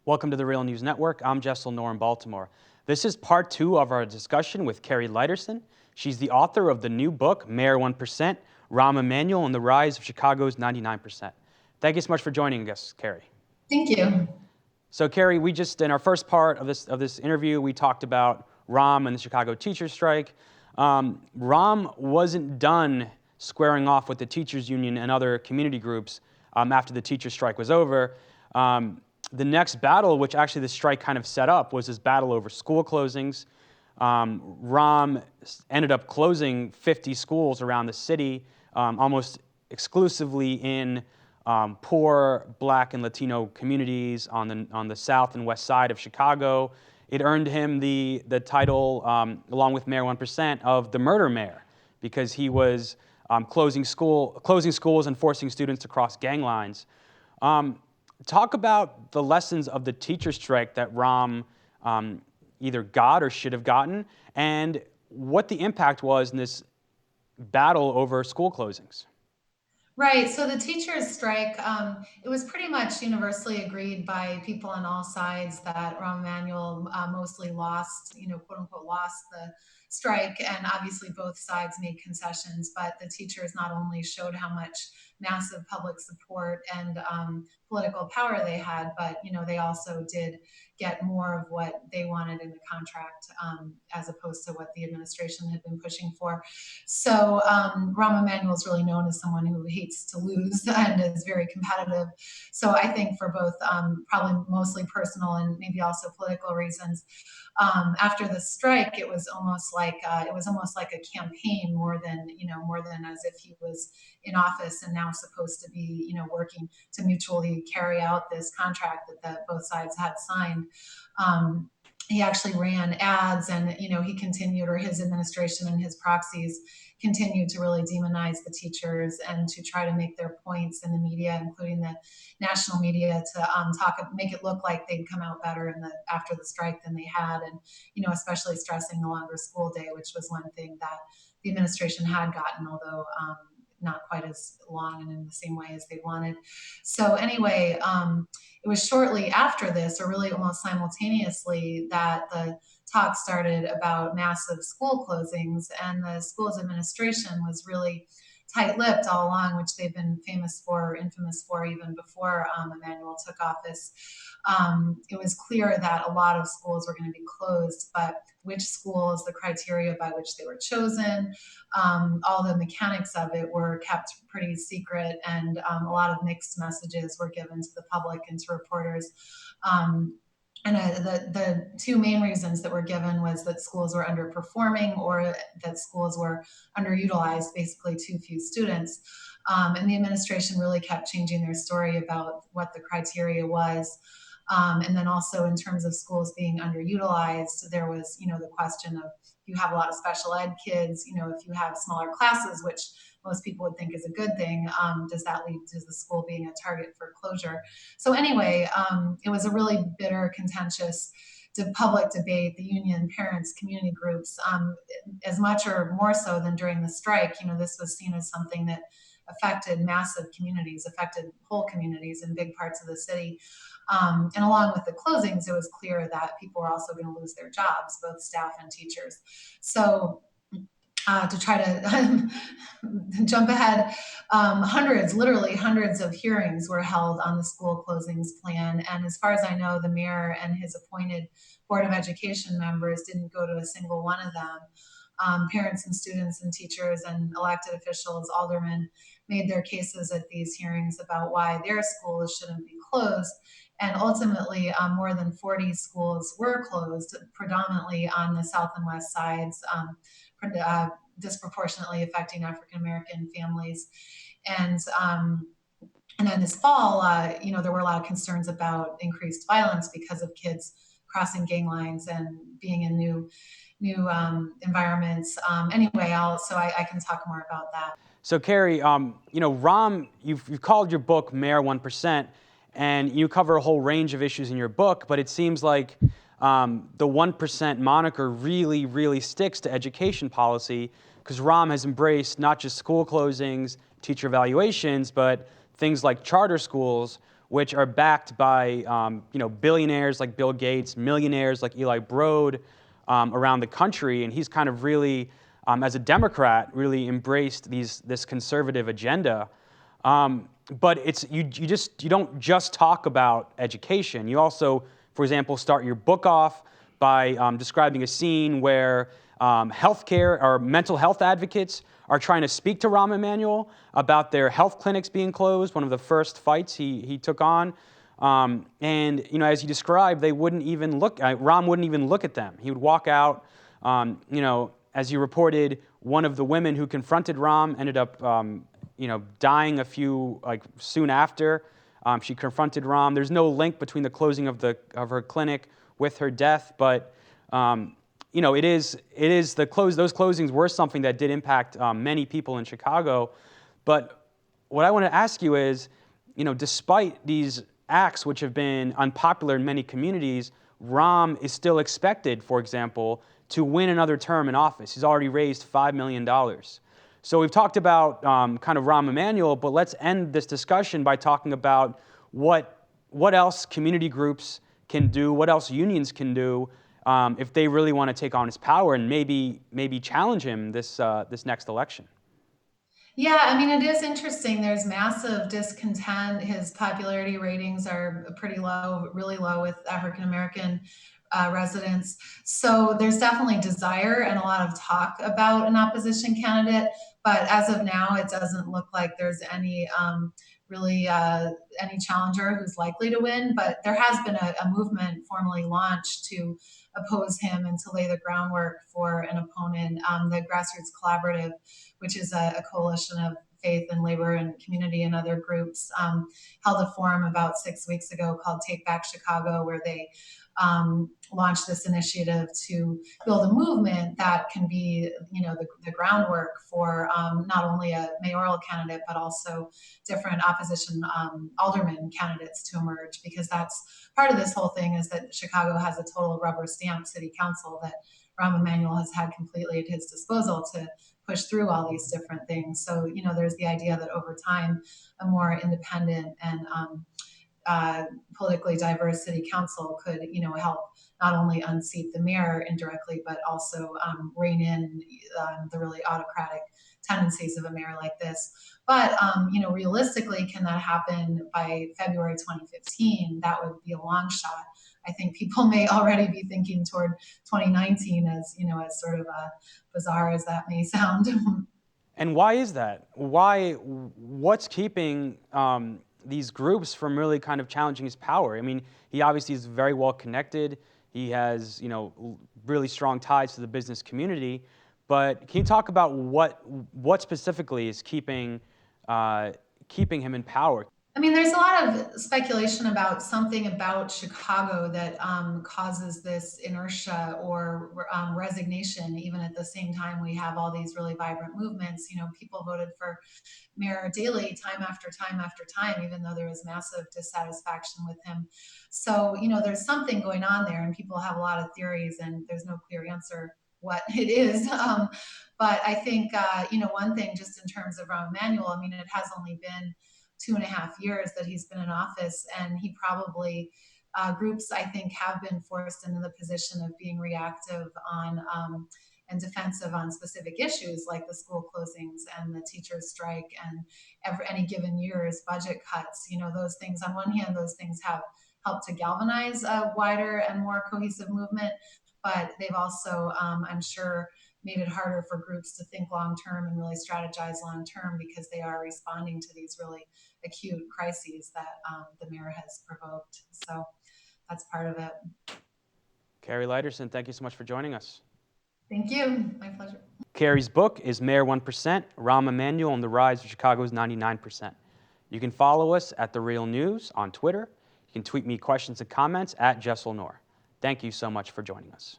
Welcome to the Real News Network. I'm Jessel Noor in Baltimore. This is part 2 of our discussion with Kari Lydersen. She's the author of the new book, Mayor 1%, Rahm Emanuel and the Rise of Chicago's 99%. Thank you so much for joining us, Kari. Thank you. So Kari, we just, in our first part of this interview, we talked about Rahm and the Chicago teachers strike. Rahm wasn't done squaring off with the teachers union and other community groups after the teachers strike was over. The next battle, which actually the strike kind of set up, was this battle over school closings. Rahm ended up closing 50 schools around the city, almost exclusively in poor Black and Latino communities on the south and west side of Chicago. It earned him the title, along with Mayor 1%, of the murder mayor, because he was closing schools and forcing students to cross gang lines. Talk about the lessons of the teacher strike that Rahm either got or should have gotten, and what the impact was in this battle over school closings. Right. So the teachers' strike, it was pretty much universally agreed by people on all sides that Rahm Emanuel mostly lost, quote unquote, lost the strike. And obviously both sides made concessions, but the teachers not only showed how much massive public support and political power they had, but, they also did get more of what they wanted in the contract as opposed to what the administration had been pushing for. So Rahm Emanuel is really known as someone who hates to lose and is very competitive. So I think for both probably mostly personal and maybe also political reasons, after the strike, it was almost like a campaign more than as if he was in office and now supposed to be working to mutually carry out this contract that both sides had signed. He actually ran ads, and he continued, or his administration and his proxies continued to really demonize the teachers and to try to make their points in the media, including the national media, to make it look like they'd come out better after the strike than they had, and especially stressing the longer school day, which was one thing that the administration had gotten, although not quite as long and in the same way as they wanted. So anyway, it was shortly after this, or really almost simultaneously, that the talk started about massive school closings, and the school's administration was really tight-lipped all along, which they've been infamous for even before Emanuel took office. It was clear that a lot of schools were going to be closed, but which schools, the criteria by which they were chosen, all the mechanics of it were kept pretty secret, and a lot of mixed messages were given to the public and to reporters. And the two main reasons that were given was that schools were underperforming or that schools were underutilized, basically too few students. And the administration really kept changing their story about what the criteria was. And then also in terms of schools being underutilized, there was, the question of, if you have a lot of special ed kids, if you have smaller classes, which most people would think is a good thing, does that lead to the school being a target for closure? So anyway, it was a really bitter, contentious public debate. The union, parents, community groups, as much or more so than during the strike, this was seen as something that affected massive communities, affected whole communities in big parts of the city. And along with the closings, it was clear that people were also going to lose their jobs, both staff and teachers. So to try to jump ahead, literally hundreds of hearings were held on the school closings plan. And as far as I know, the mayor and his appointed Board of Education members didn't go to a single one of them. Parents and students and teachers and elected officials, aldermen, made their cases at these hearings about why their schools shouldn't be closed. And ultimately, more than 40 schools were closed, predominantly on the south and west sides, disproportionately affecting African-American families. And then this fall, there were a lot of concerns about increased violence because of kids crossing gang lines and being in new environments. Anyway, I can talk more about that. So Kari, Rahm, you've called your book Mayor 1%, and you cover a whole range of issues in your book, but it seems like the 1% moniker really, really sticks to education policy, because Rahm has embraced not just school closings, teacher evaluations, but things like charter schools, which are backed by billionaires like Bill Gates, millionaires like Eli Broad around the country, and he's kind of really, as a Democrat, really embraced this conservative agenda. But you don't just talk about education. You also, for example, start your book off by describing a scene where healthcare or mental health advocates are trying to speak to Rahm Emanuel about their health clinics being closed, one of the first fights he took on. And as you described, they wouldn't even look, Rahm wouldn't even look at them. He would walk out. As you reported, one of the women who confronted Rahm ended up dying soon after. She confronted Rahm. There's no link between the closing of her clinic with her death, but those closings were something that did impact many people in Chicago. But what I want to ask you is, despite these acts which have been unpopular in many communities, Rahm is still expected, for example, to win another term in office. He's already raised $5 million. So we've talked about kind of Rahm Emanuel, but let's end this discussion by talking about what else community groups can do, what else unions can do if they really want to take on his power and maybe challenge him this next election. Yeah, I mean, it is interesting. There's massive discontent. His popularity ratings are pretty low, really low with African American residents. So there's definitely desire and a lot of talk about an opposition candidate. But as of now, it doesn't look like there's any really any challenger who's likely to win. But there has been a movement formally launched to oppose him and to lay the groundwork for an opponent. The Grassroots Collaborative, which is a coalition of faith and labor and community and other groups, held a forum about 6 weeks ago called Take Back Chicago, where they launched this initiative to build a movement that can be, the groundwork for not only a mayoral candidate, but also different opposition alderman candidates to emerge, because that's part of this whole thing, is that Chicago has a total rubber stamp city council that Rahm Emanuel has had completely at his disposal to push through all these different things. So, there's the idea that over time, a more independent and politically diverse city council could, help not only unseat the mayor indirectly, but also rein in the really autocratic tendencies of a mayor like this. But, realistically, can that happen by February 2015? That would be a long shot. I think people may already be thinking toward 2019 as sort of bizarre as that may sound. And why is that? What's keeping these groups from really kind of challenging his power? I mean, he obviously is very well connected. He has, really strong ties to the business community. But can you talk about what specifically is keeping him in power? I mean, there's a lot of speculation about something about Chicago that causes this inertia or resignation, even at the same time we have all these really vibrant movements. People voted for Mayor Daley time after time after time, even though there was massive dissatisfaction with him. So, there's something going on there, and people have a lot of theories, and there's no clear answer what it is. But I think, one thing just in terms of Rahm Emanuel, I mean, it has only been 2.5 years that he's been in office, and he probably groups, I think, have been forced into the position of being reactive on and defensive on specific issues like the school closings and the teachers strike and any given year's budget cuts. Those things, on one hand, those things have helped to galvanize a wider and more cohesive movement, but they've also, I'm sure, made it harder for groups to think long term and really strategize long term, because they are responding to these really acute crises that the mayor has provoked. So that's part of it. Kari Lydersen, thank you so much for joining us. Thank you. My pleasure. Kari's book is Mayor 1%, Rahm Emanuel and the Rise of Chicago's 99%. You can follow us at The Real News on Twitter. You can tweet me questions and comments at Jessel Noor. Thank you so much for joining us.